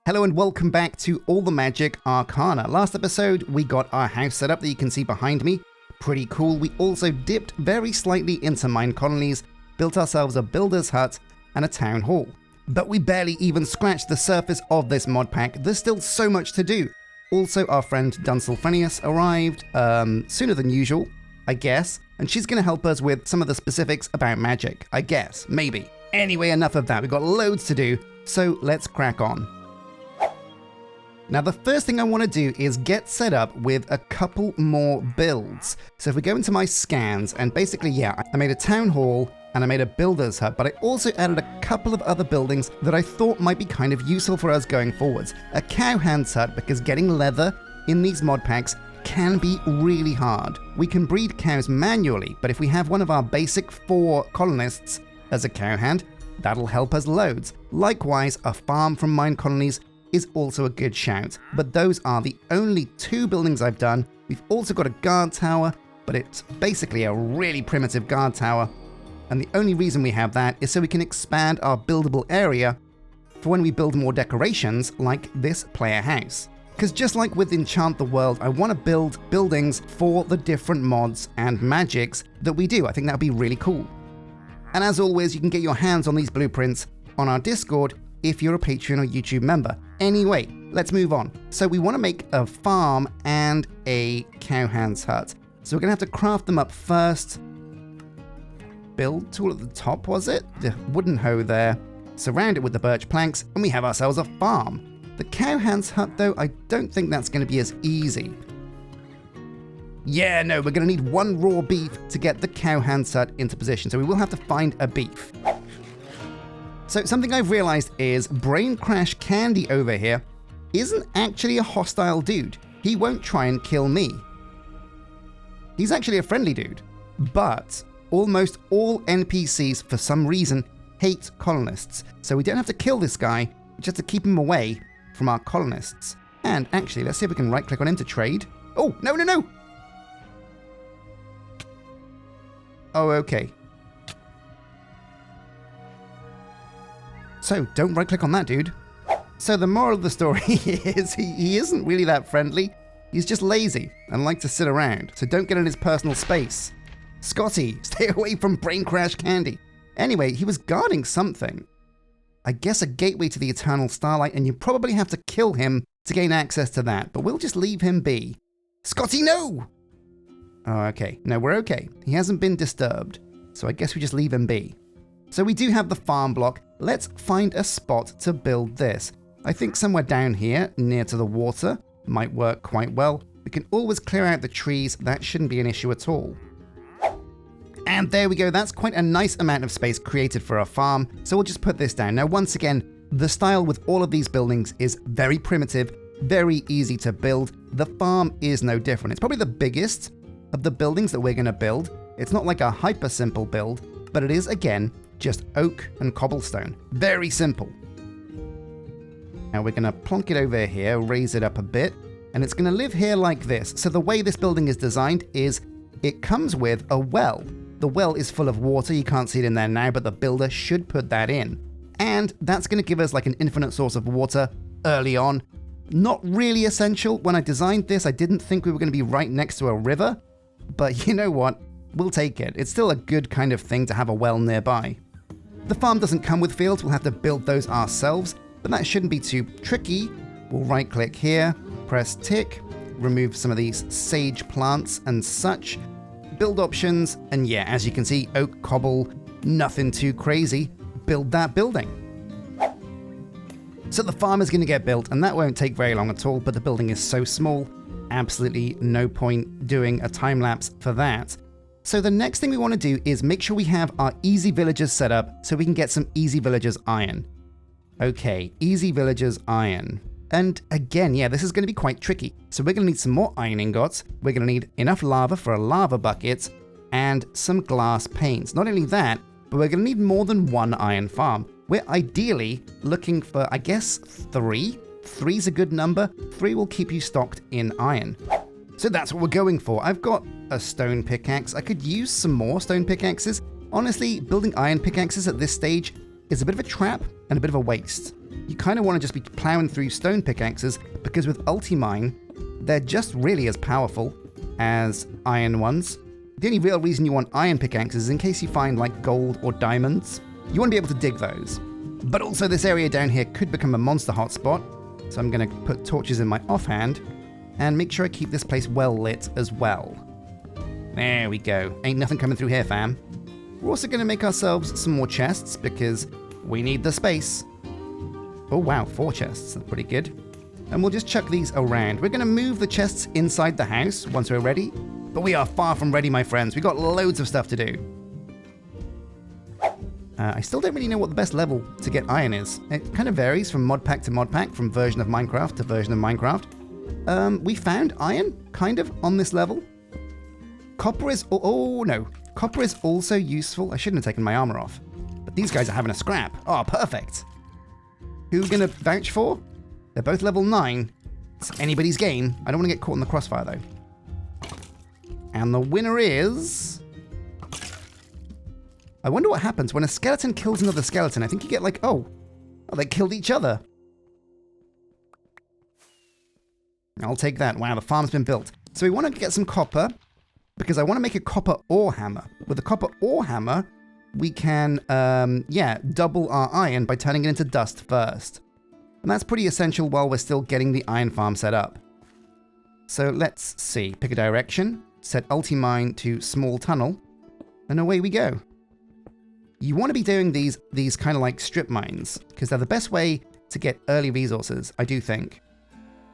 Hello and welcome back to All the Magic Arcana. Last episode, we got our house set up that you can see behind me. Pretty cool. We also dipped very slightly into mine colonies, built ourselves a builder's hut and a town hall. But we barely even scratched the surface of this mod pack. There's still so much to do. Also, our friend Dunsulfenius arrived sooner than usual, I guess, and she's going to help us with some of the specifics about magic, I guess, maybe. Anyway, enough of that. We've got loads to do, so let's crack on. Now, the first thing I want to do is get set up with a couple more builds. So if we go into my scans, and basically, yeah, I made a town hall and I made a builder's hut, but I also added a couple of other buildings that I thought might be kind of useful for us going forwards. A cowhand's hut, because getting leather in these mod packs can be really hard. We can breed cows manually, but if we have one of our basic 4 colonists as a cowhand, that'll help us loads. Likewise, a farm from mine colonies is also a good shout, but those are the only 2 buildings I've done. We've also got a guard tower, but it's basically a really primitive guard tower, and the only reason we have that is so we can expand our buildable area for when we build more decorations like this player house. Because just like with Enchant the World, I want to build buildings for the different mods and magics that we do. I think that would be really cool. And as always, you can get your hands on these blueprints on our Discord if you're a Patreon or YouTube member. Anyway, let's move on. So we want to make a farm and a cowhand's hut. So we're going to have to craft them up first. Build tool at the top, was it? The wooden hoe there. Surround it with the birch planks, and we have ourselves a farm. The cowhand's hut, though, I don't think that's going to be as easy. Yeah, no, we're going to need 1 raw beef to get the cowhand's hut into position, so we will have to find a beef. So something I've realized is Brain Crash Candy over here isn't actually a hostile dude. He won't try and kill me. He's actually a friendly dude. But almost all NPCs, for some reason, hate colonists. So we don't have to kill this guy, just to keep him away from our colonists. And actually, let's see if we can right-click on him to trade. Oh, no, no, no! Oh, okay. So, don't right-click on that, dude. So the moral of the story is he isn't really that friendly. He's just lazy and likes to sit around, so don't get in his personal space. Scotty, stay away from Brain Crash Candy. Anyway, he was guarding something. I guess a gateway to the Eternal Starlight, and you probably have to kill him to gain access to that, but we'll just leave him be. Scotty, no! Oh, okay. No, we're okay. He hasn't been disturbed, so I guess we just leave him be. So we do have the farm block. Let's find a spot to build this. I think somewhere down here, near to the water, might work quite well. We can always clear out the trees. That shouldn't be an issue at all. And there we go. That's quite a nice amount of space created for a farm. So we'll just put this down. Now, once again, the style with all of these buildings is very primitive, very easy to build. The farm is no different. It's probably the biggest of the buildings that we're going to build. It's not like a hyper simple build, but it is, again, just oak and cobblestone. Very simple. Now we're going to plonk it over here, raise it up a bit, and it's going to live here like this. So the way this building is designed is it comes with a well. The well is full of water. You can't see it in there now, but the builder should put that in. And that's going to give us like an infinite source of water early on. Not really essential. When I designed this, I didn't think we were going to be right next to a river, but you know what? We'll take it. It's still a good kind of thing to have a well nearby. The farm doesn't come with fields, we'll have to build those ourselves, but that shouldn't be too tricky. We'll right-click here, press tick, remove some of these sage plants and such, build options, and yeah, as you can see, oak, cobble, nothing too crazy, build that building. So the farm is going to get built, and that won't take very long at all, but the building is so small, absolutely no point doing a time-lapse for that. So the next thing we want to do is make sure we have our easy villagers set up so we can get some easy villagers iron. Okay, easy villagers iron. And again, yeah, this is going to be quite tricky. So we're going to need some more iron ingots. We're going to need enough lava for a lava bucket and some glass panes. Not only that, but we're going to need more than 1 iron farm. We're ideally looking for, I guess, 3. 3's a good number. 3 will keep you stocked in iron. So that's what we're going for. I've got a stone pickaxe. I could use some more stone pickaxes. Honestly, building iron pickaxes at this stage is a bit of a trap and a bit of a waste. you kind of want to just be plowing through stone pickaxes, because with Ultimine, they're just really as powerful as iron ones. The only real reason you want iron pickaxes is in case you find like gold or diamonds. You want to be able to dig those. But also this area down here could become a monster hotspot, so I'm going to put torches in my offhand and make sure I keep this place well lit as well. There we go. Ain't nothing coming through here, fam. We're also going to make ourselves some more chests because we need the space. Oh wow, 4 chests. That's pretty good. And we'll just chuck these around. We're going to move the chests inside the house once we're ready. But we are far from ready, my friends. We've got loads of stuff to do. I still don't really know what the best level to get iron is. It kind of varies from modpack to modpack, from version of Minecraft to version of Minecraft. We found iron, kind of, on this level. Copper is... Oh, no. Copper is also useful. I shouldn't have taken my armor off. But these guys are having a scrap. Oh, perfect. Who are we going to vouch for? They're both level 9. It's anybody's game. I don't want to get caught in the crossfire, though. And the winner is... I wonder what happens when a skeleton kills another skeleton. I think you get like, oh, they killed each other. I'll take that. Wow, the farm's been built. So we want to get some copper, because I want to make a copper ore hammer. With the copper ore hammer, we can, double our iron by turning it into dust first. And that's pretty essential while we're still getting the iron farm set up. So let's see. Pick a direction, set Ultimine to small tunnel, and away we go. You want to be doing these kind of like strip mines, because they're the best way to get early resources, I do think.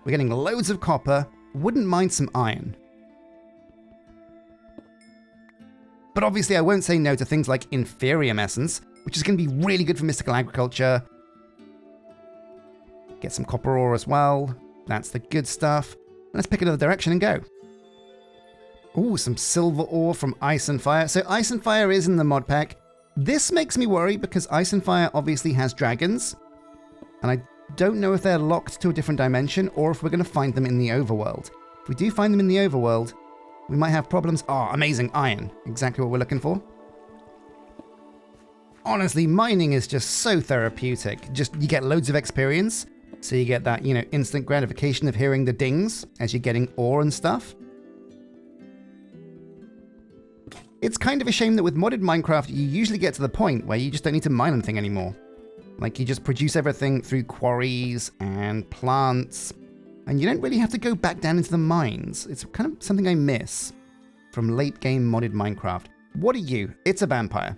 We're getting loads of copper, wouldn't mind some iron. But obviously I won't say no to things like Inferium Essence, which is going to be really good for mystical agriculture. Get some copper ore as well. That's the good stuff. Let's pick another direction and go. Ooh, some silver ore from Ice and Fire. So Ice and Fire is in the mod pack. This makes me worry because Ice and Fire obviously has dragons. And I don't know if they're locked to a different dimension or if we're going to find them in the overworld. If we do find them in the overworld, we might have problems. Oh, amazing iron. Exactly what we're looking for. Honestly, mining is just so therapeutic. Just, you get loads of experience. So you get that, instant gratification of hearing the dings as you're getting ore and stuff. It's kind of a shame that with modded Minecraft, you usually get to the point where you just don't need to mine anything anymore. Like, you just produce everything through quarries and plants, and you don't really have to go back down into the mines. It's kind of something I miss from late game modded Minecraft. What are you? It's a vampire.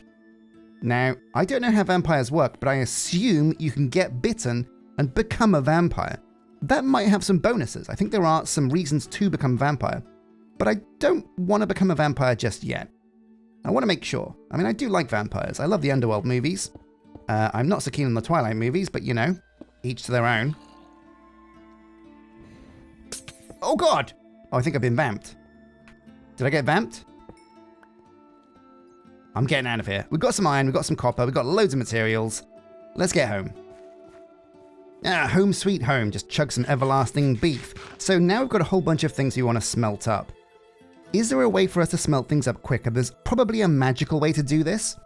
Now, I don't know how vampires work, but I assume you can get bitten and become a vampire. That might have some bonuses. I think there are some reasons to become a vampire, but I don't want to become a vampire just yet. I want to make sure. I mean, I do like vampires. I love the Underworld movies. I'm not so keen on the Twilight movies, but each to their own. Oh god! Oh, I think I've been vamped. Did I get vamped? I'm getting out of here. We've got some iron, we've got some copper, we've got loads of materials. Let's get home. Ah, home sweet home. Just chug some everlasting beef. So now we've got a whole bunch of things we want to smelt up. Is there a way for us to smelt things up quicker? There's probably a magical way to do this.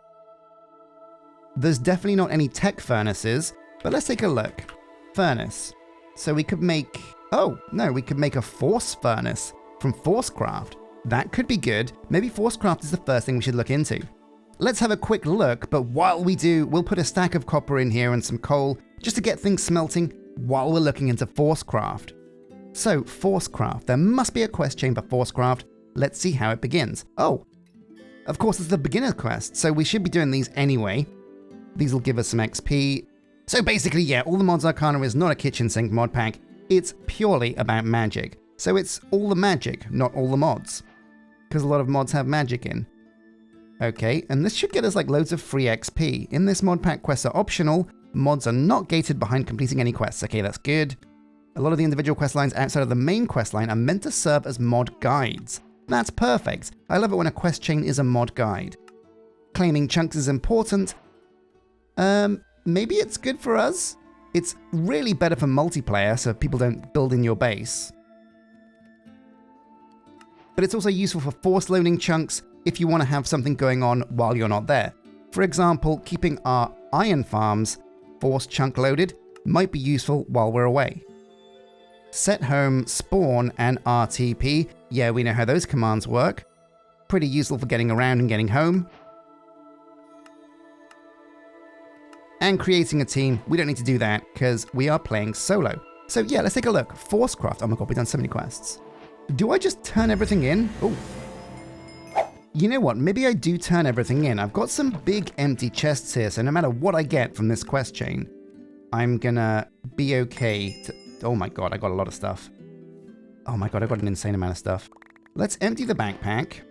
There's definitely not any tech furnaces, but let's take a look. Furnace. So we could make... Oh, no, we could make a force furnace from Forcecraft. That could be good. Maybe Forcecraft is the first thing we should look into. Let's have a quick look, but while we do, we'll put a stack of copper in here and some coal, just to get things smelting while we're looking into Forcecraft. So, Forcecraft. There must be a quest chain for Forcecraft. Let's see how it begins. Oh, of course it's the beginner quest, so we should be doing these anyway. These will give us some XP. So basically, yeah, all the mods Arcana is not a kitchen sink mod pack. It's purely about magic. So it's all the magic, not all the mods. Because a lot of mods have magic in. Okay, and this should get us like loads of free XP. In this mod pack, quests are optional. Mods are not gated behind completing any quests. Okay, that's good. A lot of the individual quest lines outside of the main quest line are meant to serve as mod guides. That's perfect. I love it when a quest chain is a mod guide. Claiming chunks is important. Maybe it's good for us. It's really better for multiplayer, so people don't build in your base. But it's also useful for force loading chunks if you want to have something going on while you're not there. For example, keeping our iron farms force chunk loaded. might be useful while we're away. Set home, spawn, and RTP. Yeah, we know how those commands work. Pretty useful for getting around and getting home. And creating a team, we don't need to do that because we are playing solo. So yeah, let's take a look. Forcecraft. Oh my god, we've done so many quests. Do I just turn everything in? Oh. You know what? Maybe I do turn everything in. I've got some big empty chests here, so no matter what I get from this quest chain, I'm gonna be okay to... Oh my god, I got a lot of stuff. Oh my god, I got an insane amount of stuff. Let's empty the backpack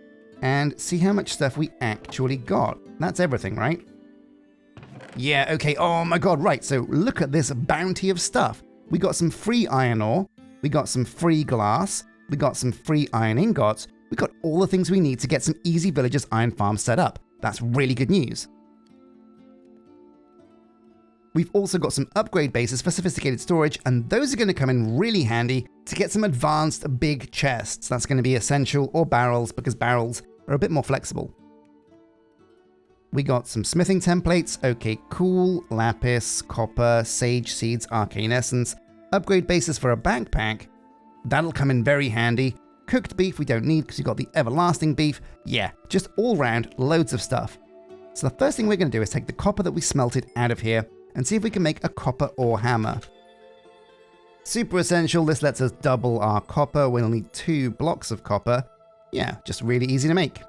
and see how much stuff we actually got. That's everything, right? Yeah, okay. Oh my god, right. So look at this bounty of stuff. We got some free iron ore. We got some free glass. We got some free iron ingots. We got all the things we need to get some easy villagers iron farms set up. That's really good news. We've also got some upgrade bases for sophisticated storage, and those are going to come in really handy to get some advanced big chests. That's going to be essential, or barrels, because barrels are a bit more flexible. We got some smithing templates. Okay, cool. Lapis, copper, sage seeds, arcane essence. Upgrade bases for a backpack. That'll come in very handy. Cooked beef we don't need because we've got the everlasting beef. Yeah, just all round loads of stuff. So the first thing we're going to do is take the copper that we smelted out of here and see if we can make a copper ore hammer. Super essential. This lets us double our copper. We'll need 2 blocks of copper. Yeah, just really easy to make.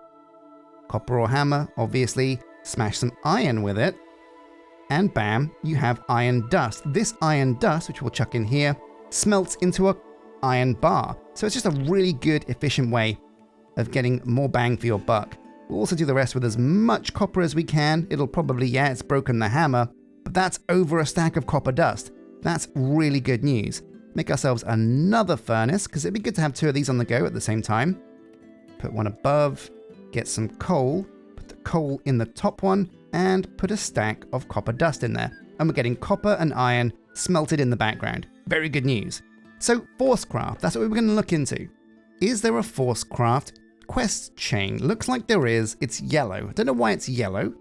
Copper ore hammer, obviously. Smash some iron with it, and bam, you have iron dust. This iron dust, which we'll chuck in here, smelts into a iron bar. So it's just a really good, efficient way of getting more bang for your buck. We'll also do the rest with as much copper as we can. It'll probably, yeah, it's broken the hammer, but that's over a stack of copper dust. That's really good news. Make ourselves another furnace, because it'd be good to have 2 of these on the go at the same time. Put one above, get some coal, coal in the top one, and put a stack of copper dust in there. And we're getting copper and iron smelted in the background. Very good news. So Forcecraft, that's what we were going to look into. Is there a Forcecraft quest chain? Looks like there is. It's yellow. I don't know why it's yellow,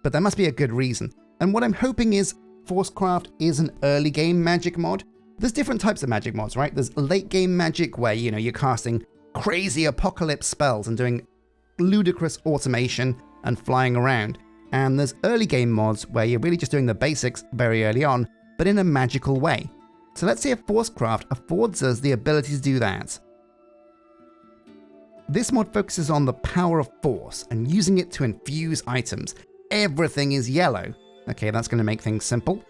but there must be a good reason. And what I'm hoping is Forcecraft is an early game magic mod. There's different types of magic mods, right? There's late game magic where, you know, you're casting crazy apocalypse spells and doing ludicrous automation and flying around. And there's early game mods where you're really just doing the basics very early on, but in a magical way. So let's see if Forcecraft affords us the ability to do that. This mod focuses on the power of force and using it to infuse items. Everything is yellow. Okay, that's going to make things simple.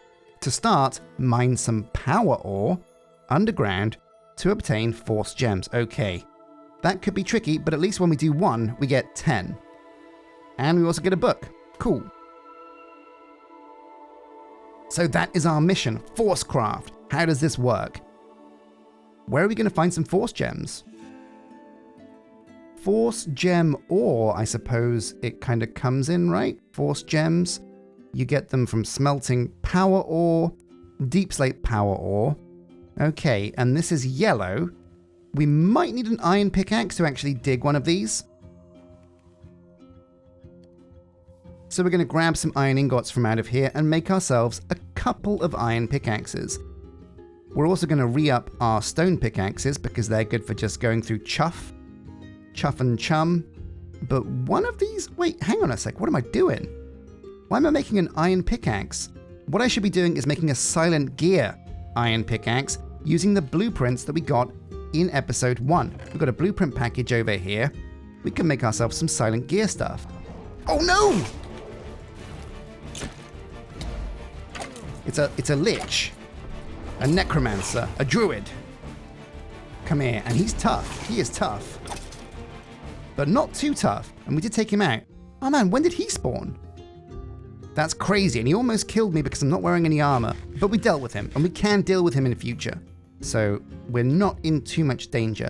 To start, mine some power ore underground to obtain force gems. Okay. That could be tricky, but at least when we do 1, we get 10. And we also get a book. Cool. So that is our mission, Forcecraft. How does this work? Where are we going to find some force gems? Force gem ore, I suppose it kind of comes in, right? Force gems. You get them from smelting power ore, deep slate power ore. Okay, and this is yellow. We might need an iron pickaxe to actually dig one of these. So we're going to grab some iron ingots from out of here and make ourselves a couple of iron pickaxes. We're also going to re-up our stone pickaxes because they're good for just going through chuff and chum. But one of these... Wait, hang on a sec. What am I doing? Why am I making an iron pickaxe? What I should be doing is making a silent gear iron pickaxe using the blueprints that we got in episode 1. We've got a blueprint package over here. We can make ourselves some silent gear stuff. Oh no! It's a lich, a necromancer, a druid. Come here, and he's tough. He is tough, but not too tough. And we did take him out. Oh man, when did he spawn? That's crazy, and he almost killed me because I'm not wearing any armor. But we dealt with him, and we can deal with him in the future. So we're not in too much danger.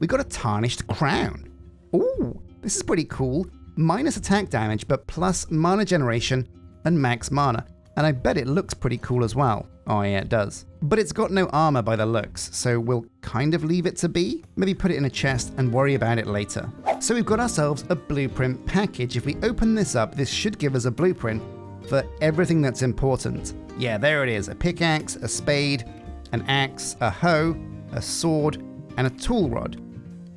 We got a tarnished crown. Ooh, this is pretty cool. Minus attack damage, but plus mana generation and max mana. And I bet it looks pretty cool as well. Oh yeah, it does. But it's got no armor by the looks, so we'll kind of leave it to be. Maybe put it in a chest and worry about it later. So we've got ourselves a blueprint package. If we open this up, this should give us a blueprint for everything that's important. Yeah, there it is. A pickaxe, a spade, an axe, a hoe, a sword, and a tool rod.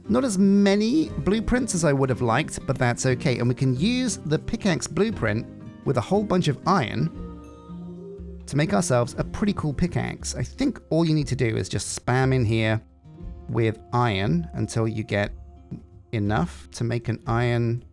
Not as many blueprints as I would have liked, but that's okay. And we can use the pickaxe blueprint with a whole bunch of iron to make ourselves a pretty cool pickaxe. I think all you need to do is just spam in here with iron until you get enough to make an iron.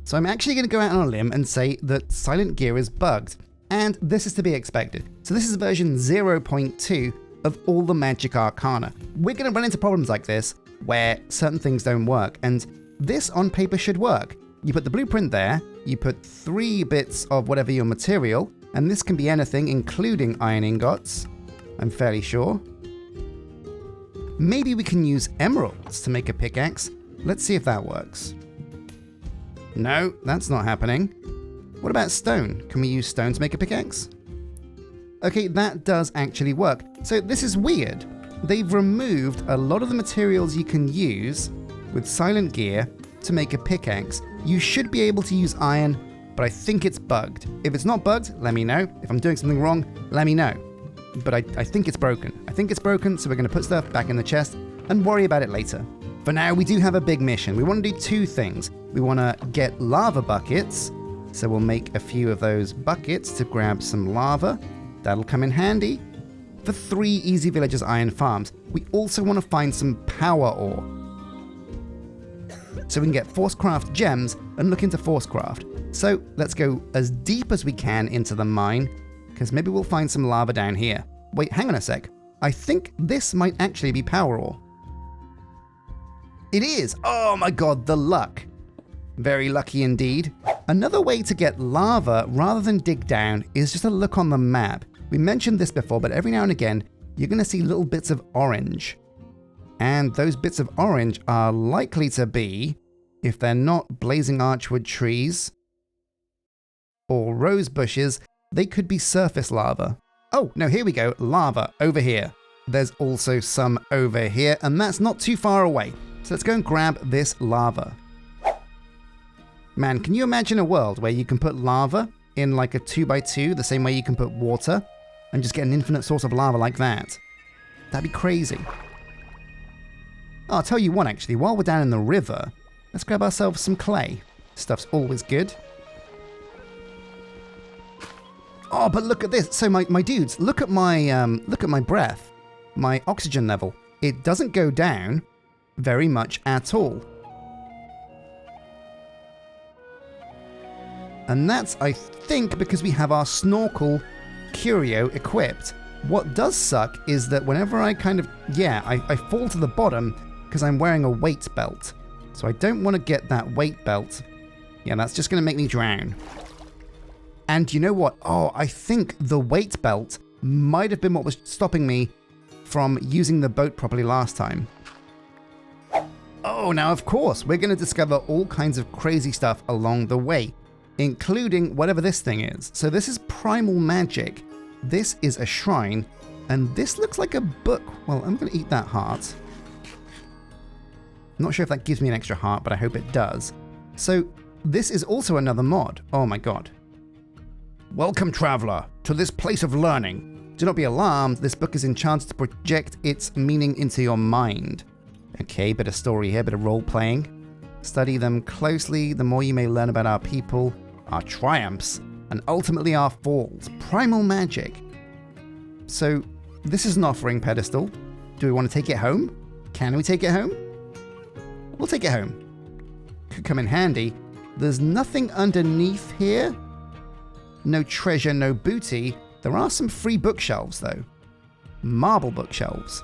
So I'm actually going to go out on a limb and say that Silent Gear is bugged. And this is to be expected. So this is version 0.2 of all the Magic Arcana. We're going to run into problems like this where certain things don't work, and this on paper should work. You put the blueprint there, you put 3 bits of whatever your material, and this can be anything including iron ingots, I'm fairly sure. Maybe we can use emeralds to make a pickaxe. Let's see if that works. No, that's not happening. What about stone? Can we use stone to make a pickaxe? Okay, that does actually work. So this is weird. They've removed a lot of the materials you can use with Silent Gear to make a pickaxe. You should be able to use iron, but I think it's bugged. If it's not bugged, let me know. If I'm doing something wrong, let me know. But I think it's broken. I think it's broken, so we're going to put stuff back in the chest and worry about it later. For now, we do have a big mission. We want to do 2 things. We want to get lava buckets, so we'll make a few of those buckets to grab some lava. That'll come in handy for 3 Easy Villagers iron farms. We also want to find some power ore, so we can get Forcecraft gems and look into Forcecraft. So let's go as deep as we can into the mine, because maybe we'll find some lava down here. Wait, hang on a sec. I think this might actually be power ore. It is! Oh my god, the luck. Very lucky indeed. Another way to get lava rather than dig down is just a look on the map. We mentioned this before, but every now and again, you're going to see little bits of orange. And those bits of orange are likely to be, if they're not blazing archwood trees or rose bushes, they could be surface lava. Oh, no, here we go. Lava over here. There's also some over here, and that's not too far away. So let's go and grab this lava. Man, can you imagine a world where you can put lava in like a 2x2 the same way you can put water and just get an infinite source of lava like that? That'd be crazy. Oh, I'll tell you what, actually, while we're down in the river, let's grab ourselves some clay. Stuff's always good. Oh, but look at this. So my dudes, look at my breath, my oxygen level. It doesn't go down very much at all. And that's, I think, because we have our snorkel curio equipped. What does suck is that whenever I I fall to the bottom because I'm wearing a weight belt. So I don't want to get that weight belt. Yeah, that's just going to make me drown. And you know what? Oh, I think the weight belt might have been what was stopping me from using the boat properly last time. Oh, now of course, we're going to discover all kinds of crazy stuff along the way, including whatever this thing is. So this is Primal magic. This is a shrine, and this looks like a book. Well, I'm going to eat that heart. I'm not sure if that gives me an extra heart, but I hope it does. So this is also another mod. Oh my god. Welcome, traveler, to this place of learning. Do not be alarmed, this book is enchanted to project its meaning into your mind. Okay, bit of story here, bit of role-playing. Study them closely, the more you may learn about our people, our triumphs, and ultimately our falls. Primal magic. So, this is an offering pedestal. Do we want to take it home? Can we take it home? We'll take it home. Could come in handy. There's nothing underneath here. No treasure, no booty. There are some free bookshelves, though. Marble bookshelves.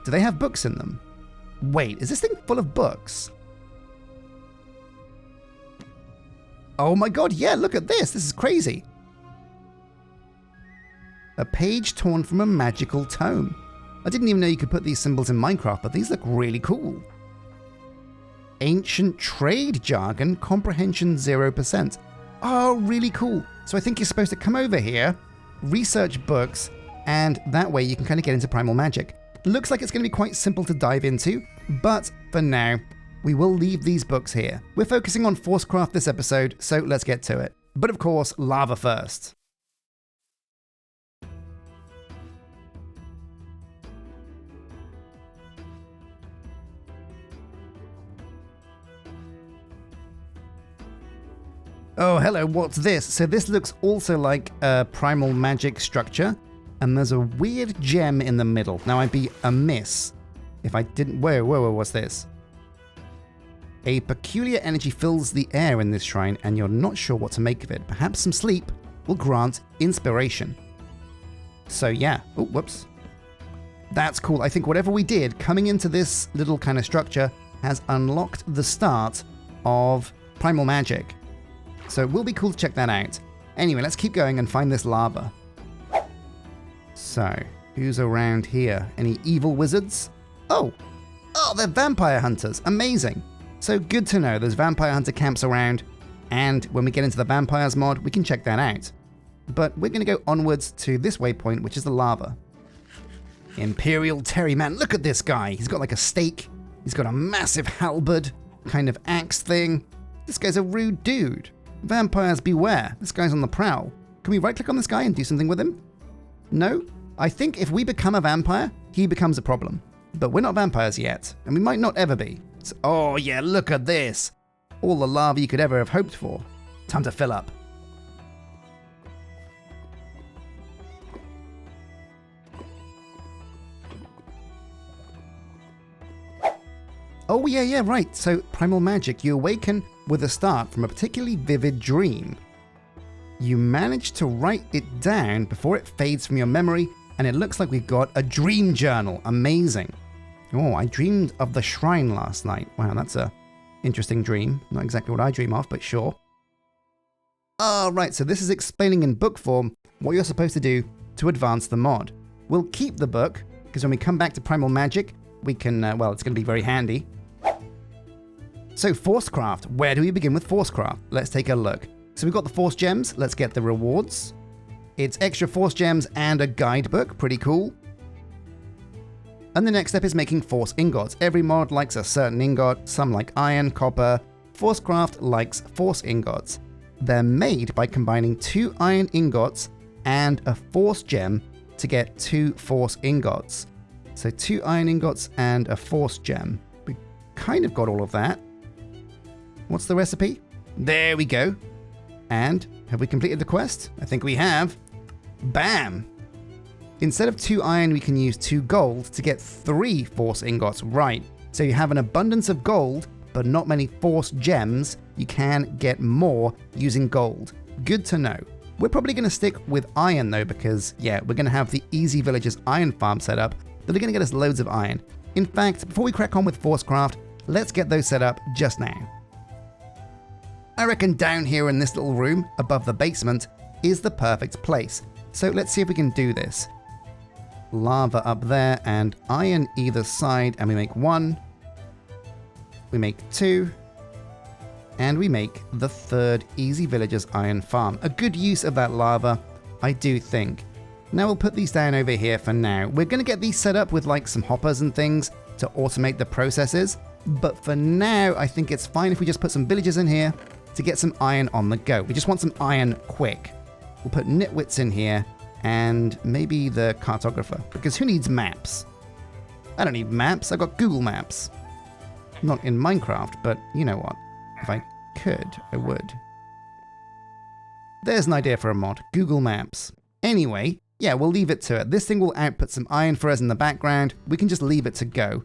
Do they have books in them? Wait, is this thing full of books? Oh my god, yeah, look at this. This is crazy. A page torn from a magical tome. I didn't even know you could put these symbols in Minecraft, but these look really cool. Ancient trade jargon, comprehension 0%. Oh, really cool. So I think you're supposed to come over here, research books, and that way you can kind of get into primal magic. Looks like it's going to be quite simple to dive into, but for now, we will leave these books here. We're focusing on Forcecraft this episode, so let's get to it. But of course, lava first. Oh, hello, what's this? So this looks also like a primal magic structure, and there's a weird gem in the middle. Now, I'd be amiss if I didn't... Whoa, what's this? A peculiar energy fills the air in this shrine, and you're not sure what to make of it. Perhaps some sleep will grant inspiration. So yeah. Oh, whoops. That's cool. I think whatever we did coming into this little kind of structure has unlocked the start of primal magic. So it will be cool to check that out. Anyway, let's keep going and find this lava. So, who's around here? Any evil wizards? Oh, they're vampire hunters. Amazing. So good to know there's vampire hunter camps around, and when we get into the vampires mod, we can check that out. But we're going to go onwards to this waypoint, which is the lava. Imperial Terry, man, look at this guy. He's got like a stake. He's got a massive halberd, kind of axe thing. This guy's a rude dude. Vampires beware. This guy's on the prowl. Can we right click on this guy and do something with him? No? I think if we become a vampire, he becomes a problem. But we're not vampires yet, and we might not ever be. So, oh yeah, look at this. All the lava you could ever have hoped for. Time to fill up. Oh yeah, right. So primal magic, you awaken with a start from a particularly vivid dream. You manage to write it down before it fades from your memory, and it looks like we've got a dream journal. Amazing. Oh, I dreamed of the shrine last night. Wow, that's a interesting dream. Not exactly what I dream of, but sure. Oh, right, so this is explaining in book form what you're supposed to do to advance the mod. We'll keep the book, because when we come back to primal magic, we can, well, it's going to be very handy. So Forcecraft, where do we begin with Forcecraft? Let's take a look. So we've got the Force Gems, let's get the rewards. It's extra Force Gems and a guidebook, pretty cool. And the next step is making Force Ingots. Every mod likes a certain ingot, some like iron, copper. Forcecraft likes Force Ingots. They're made by combining 2 iron ingots and a Force Gem to get 2 Force Ingots. So 2 iron ingots and a Force Gem. We kind of got all of that. What's the recipe? There we go. And have we completed the quest? I think we have. Bam! Instead of 2 iron, we can use 2 gold to get 3 Force Ingots. Right. So you have an abundance of gold, but not many Force Gems. You can get more using gold. Good to know. We're probably going to stick with iron though, because yeah, we're going to have the Easy Villagers iron farm set up that are going to get us loads of iron. In fact, before we crack on with Forcecraft, let's get those set up just now. I reckon down here in this little room, above the basement, is the perfect place. So let's see if we can do this. Lava up there and iron either side, and we make 1. We make 2. And we make the 3rd Easy Villagers iron farm. A good use of that lava, I do think. Now we'll put these down over here for now. We're going to get these set up with like some hoppers and things to automate the processes. But for now, I think it's fine if we just put some villagers in here to get some iron on the go. We just want some iron quick. We'll put nitwits in here and maybe the cartographer, because who needs maps? I don't need maps, I've got Google Maps. Not in Minecraft, but you know what? If I could, I would. There's an idea for a mod, Google Maps. Anyway, yeah, we'll leave it to it. This thing will output some iron for us in the background. We can just leave it to go.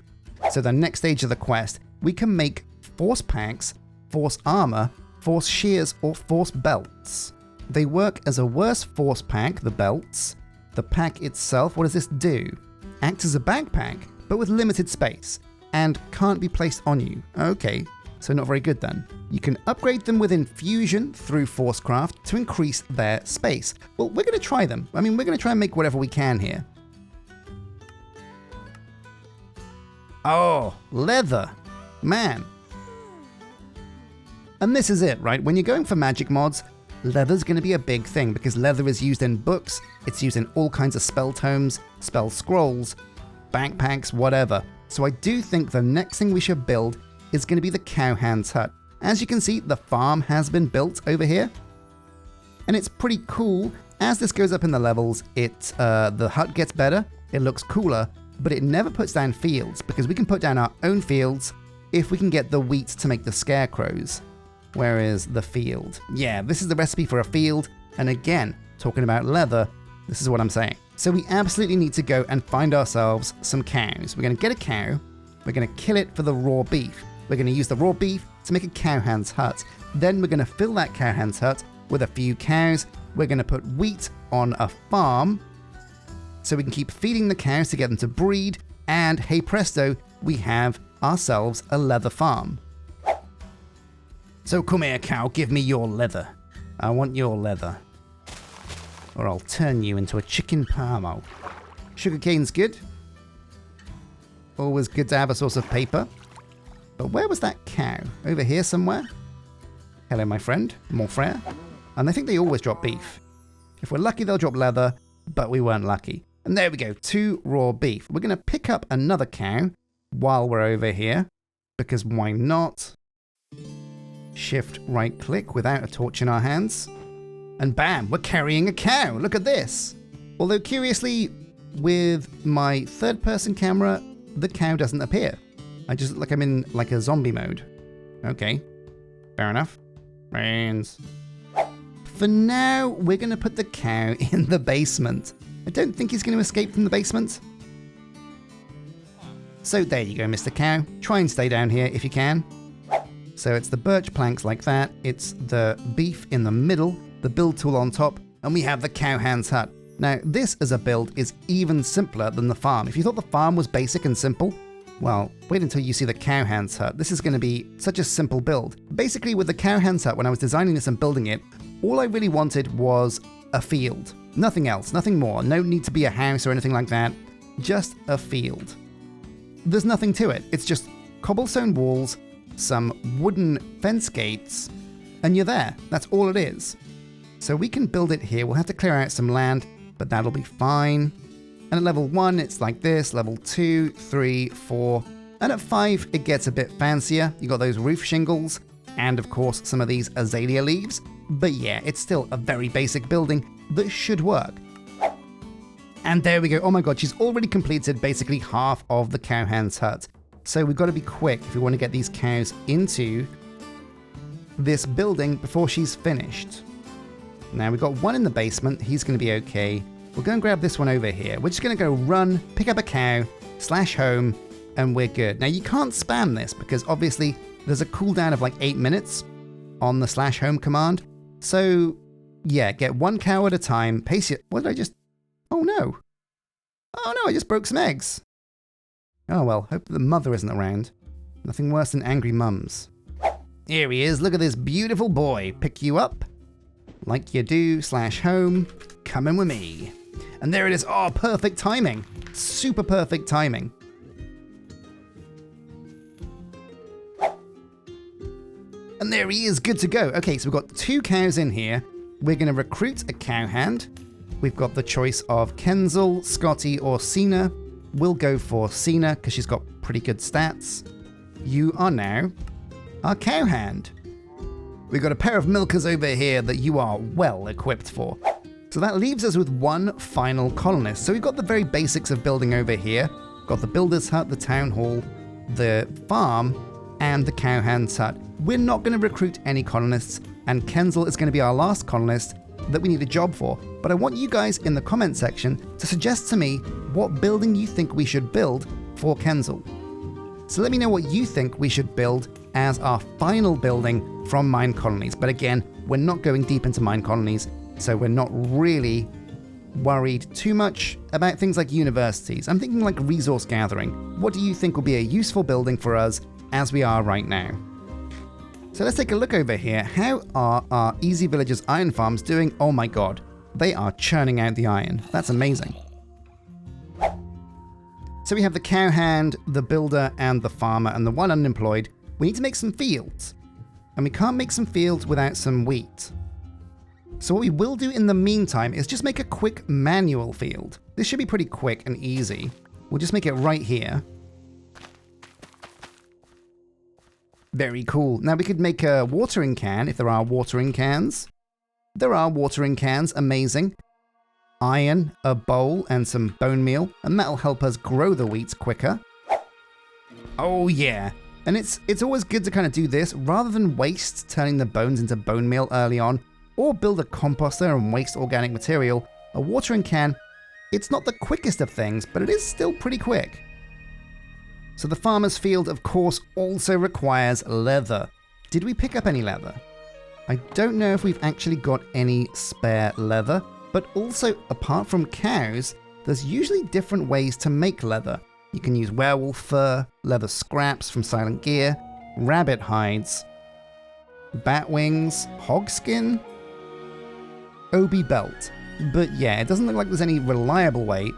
So the next stage of the quest, we can make force packs, force armor, force shears, or force belts. They work as a worse force pack, the belts. The pack itself, what does this do? Acts as a backpack, but with limited space, and can't be placed on you. Okay, so not very good then. You can upgrade them with infusion through Forcecraft to increase their space. Well, we're going to try them. I mean, we're going to try and make whatever we can here. Oh, leather. Man. And this is it, right? When you're going for magic mods, leather's going to be a big thing because leather is used in books, it's used in all kinds of spell tomes, spell scrolls, backpacks, whatever. So I do think the next thing we should build is going to be the cowhand's hut. As you can see, the farm has been built over here. And it's pretty cool. As this goes up in the levels, the hut gets better, it looks cooler, but it never puts down fields, because we can put down our own fields if we can get the wheat to make the scarecrows. Where is the field? Yeah, this is the recipe for a field. And again, talking about leather, this is what I'm saying. So we absolutely need to go and find ourselves some cows. We're going to get a cow. We're going to kill it for the raw beef. We're going to use the raw beef to make a cowhand's hut. Then we're going to fill that cowhand's hut with a few cows. We're going to put wheat on a farm so we can keep feeding the cows to get them to breed. And hey presto, we have ourselves a leather farm. So come here, cow, give me your leather. I want your leather. Or I'll turn you into a chicken parmo. Sugarcane's good. Always good to have a source of paper. But where was that cow? Over here somewhere? Hello, my friend. Mon frère. And I think they always drop beef. If we're lucky, they'll drop leather, but we weren't lucky. And there we go, 2 raw beef. We're going to pick up another cow while we're over here, because why not? Shift right click without a torch in our hands. And bam, we're carrying a cow. Look at this. Although curiously, with my third person camera, the cow doesn't appear. I just look like I'm in like a zombie mode. Okay, fair enough. Brains. For now, we're going to put the cow in the basement. I don't think he's going to escape from the basement. So there you go, Mr. Cow. Try and stay down here if you can. So it's the birch planks like that. It's the beef in the middle, the build tool on top, and we have the cowhand's hut. Now, this as a build is even simpler than the farm. If you thought the farm was basic and simple, well, wait until you see the cowhand's hut. This is going to be such a simple build. Basically, with the cowhand's hut, when I was designing this and building it, all I really wanted was a field. Nothing else, nothing more. No need to be a house or anything like that. Just a field. There's nothing to it. It's just cobblestone walls, some wooden fence gates, and you're there. That's all it is. So we can build it here. We'll have to clear out some land, but that'll be fine. And at level 1, it's like this. Level 2, 3, 4. And at 5, it gets a bit fancier. You got those roof shingles, and of course, some of these azalea leaves. But yeah, it's still a very basic building that should work. And there we go. Oh my god, she's already completed basically half of the cowhand's hut. So we've got to be quick if we want to get these cows into this building before she's finished. Now we've got one in the basement. He's going to be okay. We'll go and grab this one over here. We're just going to go run, pick up a cow, slash home, and we're good. Now you can't spam this because obviously there's a cooldown of like 8 minutes on the slash home command. So yeah, get one cow at a time. Pace it. What did I just... Oh no. Oh no, I just broke some eggs. Oh well, hope the mother isn't around. Nothing worse than angry mums. Here he is, look at this beautiful boy. Pick you up. Like you do, slash home. Come in with me. And there it is. Oh, perfect timing. Super perfect timing. And there he is, good to go. Okay, so we've got 2 cows in here. We're going to recruit a cowhand. We've got the choice of Kenzel, Scotty, or Cena. We'll go for Cena because she's got pretty good stats. You are now our cowhand. We've got a pair of milkers over here that you are well equipped for. So that leaves us with one final colonist. So we've got the very basics of building over here. Got the builder's hut, the town hall, the farm, and the cowhand's hut. We're not going to recruit any colonists, and Kenzel is going to be our last colonist that we need a job for. But I want you guys in the comment section to suggest to me what building you think we should build for Kenzel. So let me know what you think we should build as our final building from Mine Colonies. But again, we're not going deep into Mine Colonies, so we're not really worried too much about things like universities. I'm thinking like resource gathering. What do you think will be a useful building for us as we are right now? So let's take a look over here. How are our Easy Villagers iron farms doing? Oh my god, they are churning out the iron. That's amazing. So we have the cowhand, the builder, and the farmer, and the one unemployed. We need to make some fields. And we can't make some fields without some wheat. So what we will do in the meantime is just make a quick manual field. This should be pretty quick and easy. We'll just make it right here. Very cool. Now we could make a watering can if there are watering cans. There are watering cans, amazing. Iron, a bowl, and some bone meal, and that'll help us grow the wheats quicker. Oh yeah, and it's always good to kind of do this rather than waste turning the bones into bone meal early on, or build a composter and waste organic material. A watering can, it's not the quickest of things, but it is still pretty quick. So the farmer's field, of course, also requires leather. Did we pick up any leather? I don't know if we've actually got any spare leather, but also, apart from cows, there's usually different ways to make leather. You can use werewolf fur, leather scraps from Silent Gear, rabbit hides, bat wings, hog skin, obi belt. But yeah, it doesn't look like there's any reliable way.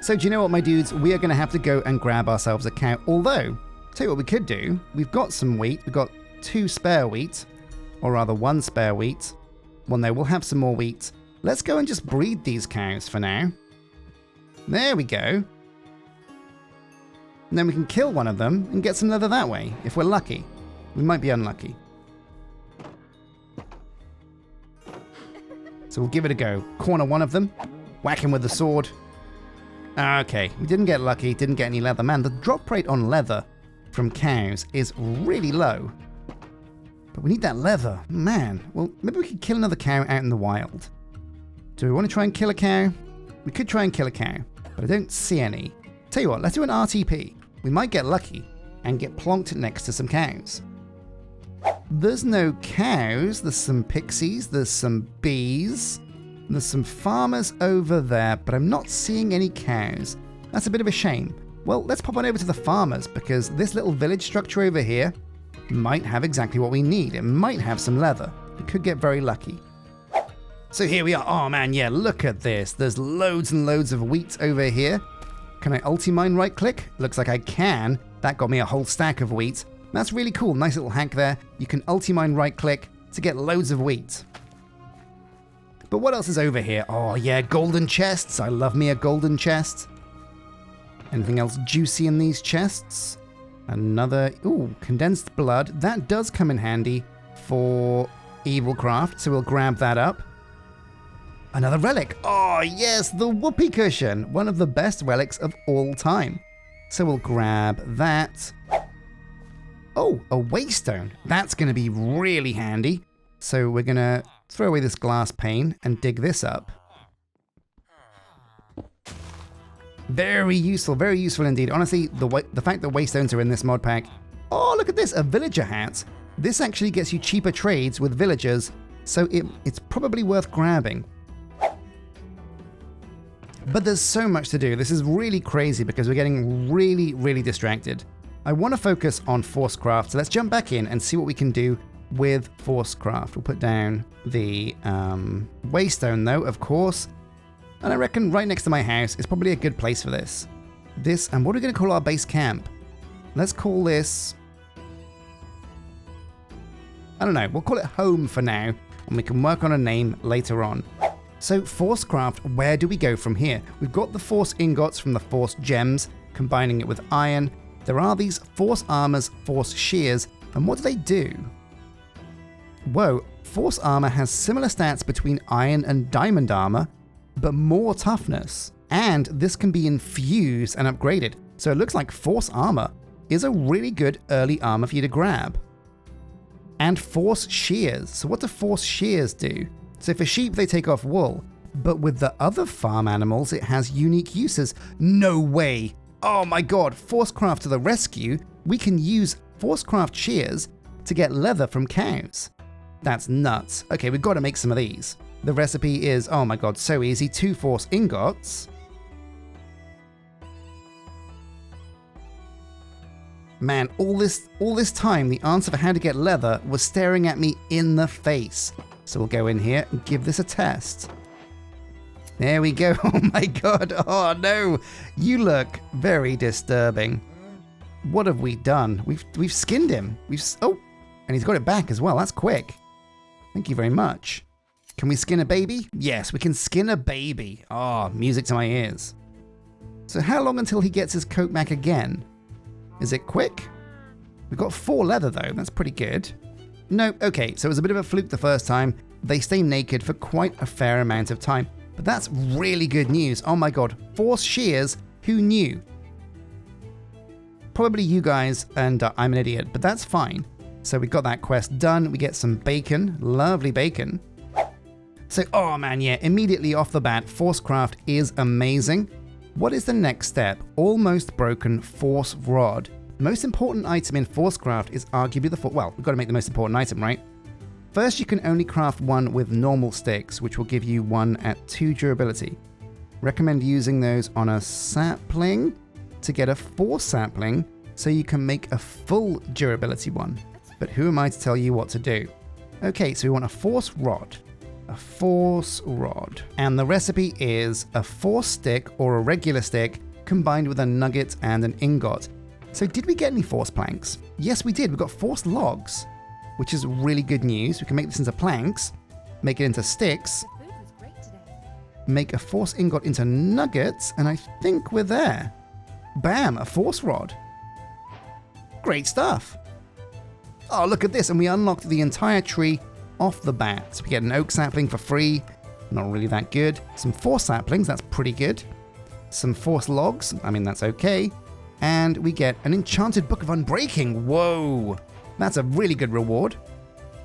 So do you know what, my dudes? We are going to have to go and grab ourselves a cow. Although, tell you what we could do. We've got some wheat. We've got 2 spare wheat. Or rather, 1 spare wheat. Well, no, we'll have some more wheat. Let's go and just breed these cows for now. There we go. And then we can kill one of them and get some leather that way, if we're lucky. We might be unlucky. So we'll give it a go. Corner one of them. Whack him with the sword. Okay, we didn't get lucky, didn't get any leather. Man, the drop rate on leather from cows is really low. But we need that leather. Man, well, maybe we could kill another cow out in the wild. Do we want to try and kill a cow? We could try and kill a cow, but I don't see any. Tell you what, let's do an RTP. We might get lucky and get plonked next to some cows. There's no cows. There's some pixies. There's some bees. There's some farmers over there, but I'm not seeing any cows. That's a bit of a shame. Well, let's pop on over to the farmers because this little village structure over here might have exactly what we need. It might have some leather. We could get very lucky. So here we are. Oh man, yeah, look at this. There's loads and loads of wheat over here. Can I ulti-mine right click? Looks like I can. That got me a whole stack of wheat. That's really cool. Nice little hack there. You can ulti-mine right click to get loads of wheat. But what else is over here? Oh yeah, golden chests. I love me a golden chest. Anything else juicy in these chests? Another, ooh, condensed blood. That does come in handy for evil craft, so we'll grab that up. Another relic. Oh yes, the whoopee cushion. One of the best relics of all time. So we'll grab that. Oh, a waystone. That's going to be really handy. So we're going to throw away this glass pane and dig this up. Very useful indeed. Honestly, the fact that waystones are in this mod pack. Oh, look at this, a villager hat. This actually gets you cheaper trades with villagers, so it's probably worth grabbing. But there's so much to do. This is really crazy because we're getting really distracted. I want to focus on Forcecraft, so let's jump back in and see what we can do with Forcecraft. We'll put down the waystone though, of course. And I reckon right next to my house is probably a good place for this. And what are we going to call our base camp? Let's call this... I don't know, we'll call it home for now, and we can work on a name later on. So Forcecraft, where do we go from here? We've got the Force ingots from the Force gems, combining it with iron. There are these Force armors, Force shears, and what do they do? Whoa, Force armor has similar stats between iron and diamond armor, but more toughness. And this can be infused and upgraded. So it looks like Force armor is a really good early armor for you to grab. And Force shears. So what do Force shears do? So for sheep, they take off wool. But with the other farm animals, it has unique uses. No way. Oh my god, Forcecraft to the rescue. We can use Forcecraft shears to get leather from cows. That's nuts. Okay, we've got to make some of these. The recipe is, oh my god, so easy. 2 Force ingots. Man, all this time, the answer for how to get leather was staring at me in the face. So we'll go in here and give this a test. There we go. Oh my god. Oh no. You look very disturbing. What have we done? We've skinned him. Oh, and he's got it back as well. That's quick. Thank you very much. Can we skin a baby? Yes, we can skin a baby. Oh, music to my ears. So how long until he gets his coat back again? Is it quick? We've got 4 leather though, that's pretty good. No, okay, so it was a bit of a fluke the first time. They stay naked for quite a fair amount of time. But that's really good news. Oh my god, force shears, who knew? Probably you guys, and I'm an idiot, but that's fine. So we got that quest done, we get some bacon, lovely bacon. So, oh man, yeah, immediately off the bat, Forcecraft is amazing. What is the next step? Almost broken force rod. Most important item in Forcecraft is arguably the well, we've got to make the most important item, right? First, you can only craft one with normal sticks, which will give you one at 2 durability. Recommend using those on a sapling to get a force sapling so you can make a full durability one. But who am I to tell you what to do? Okay, so we want a force rod. A force rod. And the recipe is a force stick or a regular stick combined with a nugget and an ingot. So did we get any force planks? Yes, we did. We got force logs, which is really good news. We can make this into planks, make it into sticks, make a force ingot into nuggets, and I think we're there. Bam, a force rod. Great stuff. Oh, look at this, and we unlocked the entire tree off the bat. So we get an oak sapling for free, not really that good. Some force saplings, that's pretty good. Some force logs, I mean, that's okay. And we get an enchanted book of unbreaking. Whoa, that's a really good reward.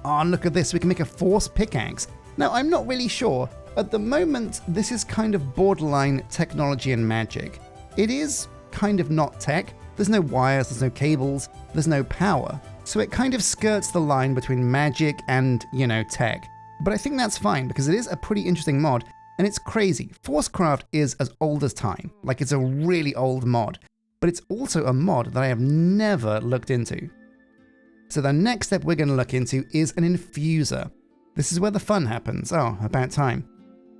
Oh, look at this, we can make a force pickaxe. Now, I'm not really sure. At the moment, this is kind of borderline technology and magic. It is kind of not tech. There's no wires, there's no cables, there's no power. So it kind of skirts the line between magic and, you know, tech. But I think that's fine because it is a pretty interesting mod, and it's crazy. Forcecraft is as old as time. Like, it's a really old mod. But it's also a mod that I have never looked into. So the next step we're going to look into is an infuser. This is where the fun happens. Oh, about time.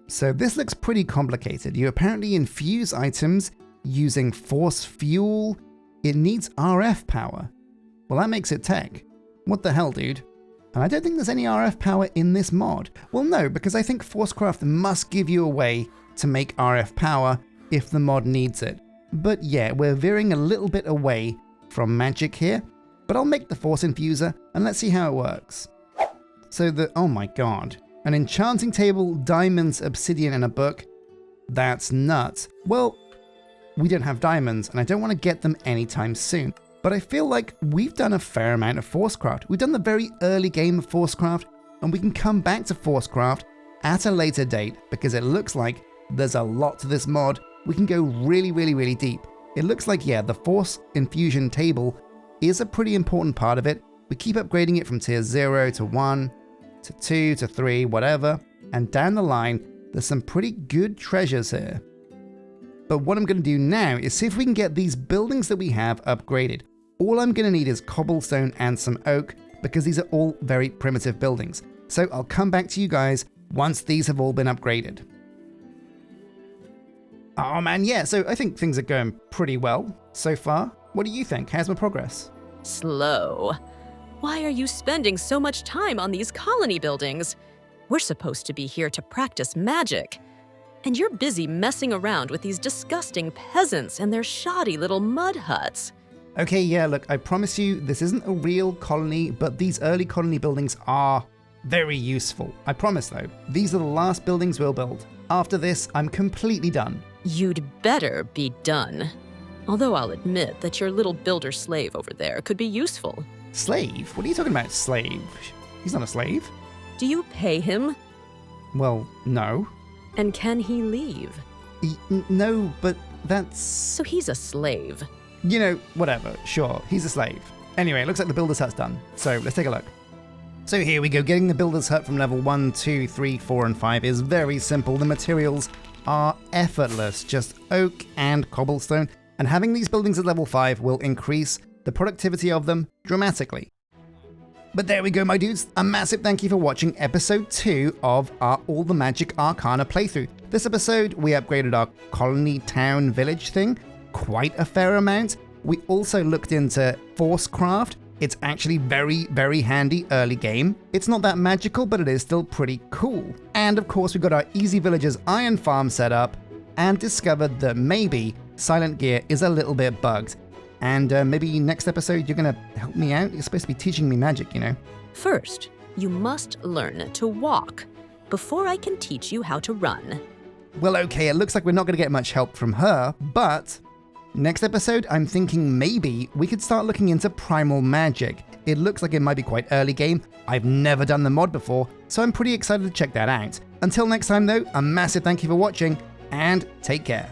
So this looks pretty complicated. You apparently infuse items using force fuel. It needs RF power. Well, that makes it tech. What the hell, dude? And I don't think there's any RF power in this mod. Well, no, because I think Forcecraft must give you a way to make RF power if the mod needs it. But yeah, we're veering a little bit away from magic here, but I'll make the force infuser and let's see how it works. So oh my god, an enchanting table, diamonds, obsidian, and a book. That's nuts. Well, we don't have diamonds and I don't want to get them anytime soon. But I feel like we've done a fair amount of Forcecraft. We've done the very early game of Forcecraft, and we can come back to Forcecraft at a later date because it looks like there's a lot to this mod. We can go really, really, really deep. It looks like, yeah, the force infusion table is a pretty important part of it. We keep upgrading it from tier 0 to 1 to 2 to 3, whatever. And down the line, there's some pretty good treasures here. But what I'm going to do now is see if we can get these buildings that we have upgraded. All I'm going to need is cobblestone and some oak because these are all very primitive buildings. So I'll come back to you guys once these have all been upgraded. Oh man, yeah, so I think things are going pretty well so far. What do you think? How's my progress? Slow. Why are you spending so much time on these colony buildings? We're supposed to be here to practice magic. And you're busy messing around with these disgusting peasants and their shoddy little mud huts. Okay, yeah, look, I promise you this isn't a real colony, but these early colony buildings are very useful. I promise though, these are the last buildings we'll build. After this, I'm completely done. You'd better be done. Although I'll admit that your little builder slave over there could be useful. Slave? What are you talking about, slave? He's not a slave. Do you pay him? Well, no. And can he leave? No, but that's... So he's a slave. You know, whatever, sure, he's a slave. Anyway, it looks like the builder's hut's done, so let's take a look. So here we go, getting the builder's hut from level 1, 2, 3, 4, and 5 is very simple. The materials are effortless, just oak and cobblestone, and having these buildings at level 5 will increase the productivity of them dramatically. But there we go, my dudes. A massive thank you for watching episode 2 of our All the Magic Arcana playthrough. This episode, we upgraded our colony town village thing quite a fair amount. We also looked into Forcecraft. It's actually very, very handy early game. It's not that magical, but it is still pretty cool. And of course, we got our Easy Villagers iron farm set up and discovered that maybe Silent Gear is a little bit bugged. And maybe next episode you're gonna help me out? You're supposed to be teaching me magic, you know? First, you must learn to walk before I can teach you how to run. Well, okay, it looks like we're not gonna get much help from her, but next episode, I'm thinking maybe we could start looking into Primal magic. It looks like it might be quite early game. I've never done the mod before, so I'm pretty excited to check that out. Until next time though, a massive thank you for watching, and take care.